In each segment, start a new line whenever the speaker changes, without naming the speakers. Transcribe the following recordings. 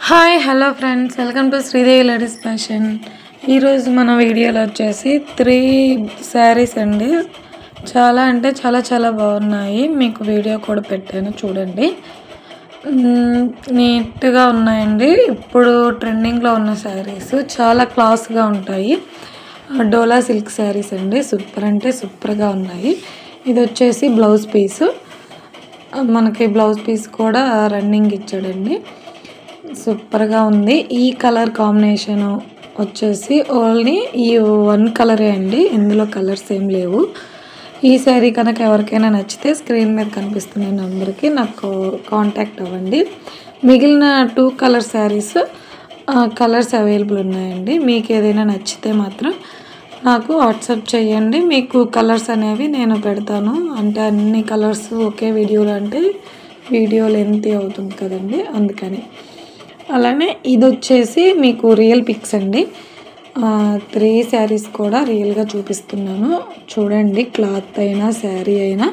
Hi hello friends, welcome to Sridevi ladies fashion. ఈరోజు మన వీడియోలో వచ్చేసి 3 శారీస్ అండి. చాలా అంటే చాలా బాగున్నాయి. మీకు వీడియో కూడా పెట్టాను, చూడండి. నీట్గా ఉన్నాయండి. ఇప్పుడు ట్రెండింగ్లో ఉన్న శారీస్ చాలా క్లాస్గా ఉంటాయి. డోలా సిల్క్ శారీస్ అండి. సూపర్ అంటే సూపర్గా ఉన్నాయి. ఇది వచ్చేసి బ్లౌజ్ పీసు. మనకి బ్లౌజ్ పీస్ కూడా రన్నింగ్ ఇచ్చాడండి. సూపర్గా ఉంది. ఈ కలర్ కాంబినేషన్ వచ్చేసి ఓన్లీ ఈ 1 కలరే అండి. ఇందులో కలర్స్ ఏం లేవు. ఈ శారీ కనుక ఎవరికైనా నచ్చితే స్క్రీన్ మీద కనిపిస్తున్న నెంబర్కి నాకు కాంటాక్ట్ అవ్వండి. మిగిలిన 2 కలర్ శారీస్ కలర్స్ అవైలబుల్ ఉన్నాయండి. మీకు ఏదైనా నచ్చితే మాత్రం నాకు వాట్సాప్ చేయండి. మీకు కలర్స్ అనేవి నేను పెడతాను. అంటే అన్ని కలర్స్ ఒకే వీడియోలో అంటే వీడియో లెంత్ అవుతుంది కదండి, అందుకని. అలానే ఇది వచ్చేసి మీకు రియల్ పిక్స్ అండి. 3 శారీస్ కూడా రియల్గా చూపిస్తున్నాను, చూడండి. క్లాత్ అయినా శారీ అయినా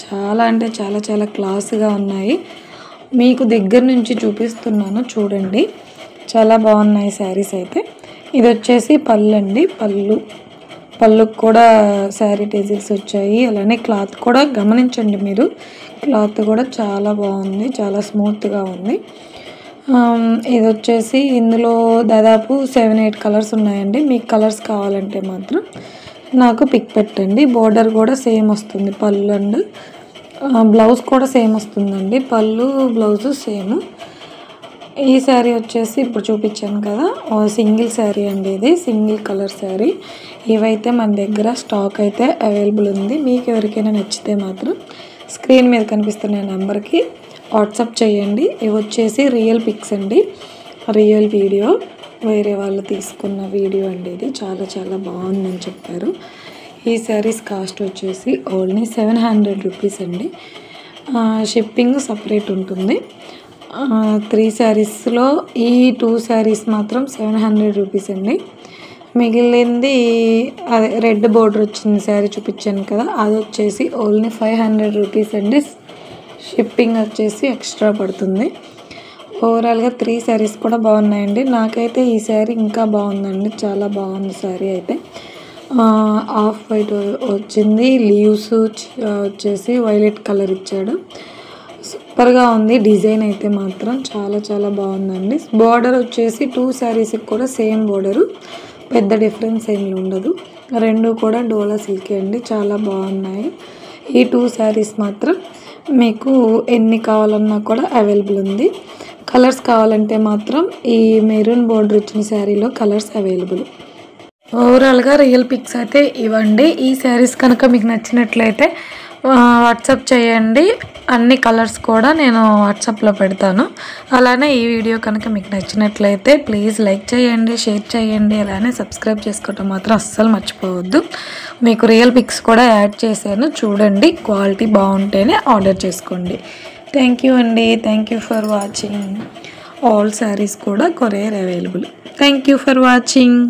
చాలా అంటే చాలా క్లాస్గా ఉన్నాయి. మీకు దగ్గర నుంచి చూపిస్తున్నాను, చూడండి. చాలా బాగున్నాయి శారీస్ అయితే. ఇది వచ్చేసి పళ్ళు అండి. పళ్ళుకు కూడా శారీ టేజిల్స్ వచ్చాయి. అలానే క్లాత్ కూడా గమనించండి మీరు. క్లాత్ కూడా చాలా బాగుంది, చాలా స్మూత్గా ఉంది. ఇది వచ్చేసి ఇందులో దాదాపు 7-8 కలర్స్ ఉన్నాయండి. మీకు కలర్స్ కావాలంటే మాత్రం నాకు పిక్ పెట్టండి. బోర్డర్ కూడా సేమ్ వస్తుంది. పళ్ళు అండ్ బ్లౌజ్ కూడా సేమ్ వస్తుందండి. పళ్ళు బ్లౌజు సేమ్. ఈ శారీ వచ్చేసి ఇప్పుడు చూపించాను కదా, సింగిల్ శారీ అండి. ఇది సింగిల్ కలర్ శారీ. ఇవైతే మన దగ్గర స్టాక్ అయితే అవైలబుల్ ఉంది. మీకు ఎవరికైనా నచ్చితే మాత్రం స్క్రీన్ మీద కనిపిస్తున్న నెంబర్కి వాట్సాప్ చేయండి. ఇవి వచ్చేసి రియల్ పిక్స్ అండి. రియల్ వీడియో, వేరే వాళ్ళు తీసుకున్న వీడియో అండి. ఇది చాలా బాగుందని చెప్పారు. ఈ శారీస్ కాస్ట్ వచ్చేసి ఓన్లీ 700 రూపీస్ అండి. షిప్పింగ్ సపరేట్ ఉంటుంది. 3 శారీస్లో ఈ 2 శారీస్ మాత్రం 700 రూపీస్ అండి. మిగిలింది అదే రెడ్ బోర్డర్ వచ్చింది శారీ చూపించాను కదా, అది వచ్చేసి ఓన్లీ 500 రూపీస్ అండి. షిప్పింగ్ వచ్చేసి ఎక్స్ట్రా పడుతుంది. ఓవరాల్గా 3 శారీస్ కూడా బాగున్నాయండి. నాకైతే ఈ శారీ ఇంకా బాగుందండి. చాలా బాగుంది శారీ అయితే. ఆఫ్ వైట్ వచ్చింది. లీవ్స్ వచ్చేసి వైలెట్ కలర్ ఇచ్చాడు. సూపర్గా ఉంది. డిజైన్ అయితే మాత్రం చాలా బాగుందండి. బోర్డర్ వచ్చేసి 2 శారీస్కి కూడా సేమ్ బోర్డరు, పెద్ద డిఫరెన్స్ ఏమి ఉండదు. 2 కూడా డోలా సిల్క్ అండి. చాలా బాగున్నాయి. ఈ 2 శారీస్ మాత్రం మీకు ఎన్ని కావాలన్నా కూడా అవైలబుల్ ఉంది. కలర్స్ కావాలంటే మాత్రం ఈ మెరూన్ బోర్డర్ వచ్చిన శారీలో కలర్స్ అవైలబుల్. ఓవరాల్గా రియల్ పిక్స్ అయితే ఇవ్వండి. ఈ శారీస్ కనుక మీకు నచ్చినట్లయితే వాట్సాప్ చేయండి. అన్ని కలర్స్ కూడా నేను వాట్సాప్లో పెడతాను. అలానే ఈ వీడియో కనుక మీకు నచ్చినట్లయితే ప్లీజ్ లైక్ చేయండి, షేర్ చేయండి. అలానే సబ్స్క్రైబ్ చేసుకోవటం మాత్రం అస్సలు మర్చిపోవద్దు. మీకు రియల్ పిక్స్ కూడా యాడ్ చేశాను, చూడండి. క్వాలిటీ బాగుంటేనే ఆర్డర్ చేసుకోండి. థ్యాంక్ యూ అండి. Thank you for watching. All saris కూడా courier available. Thank you for watching.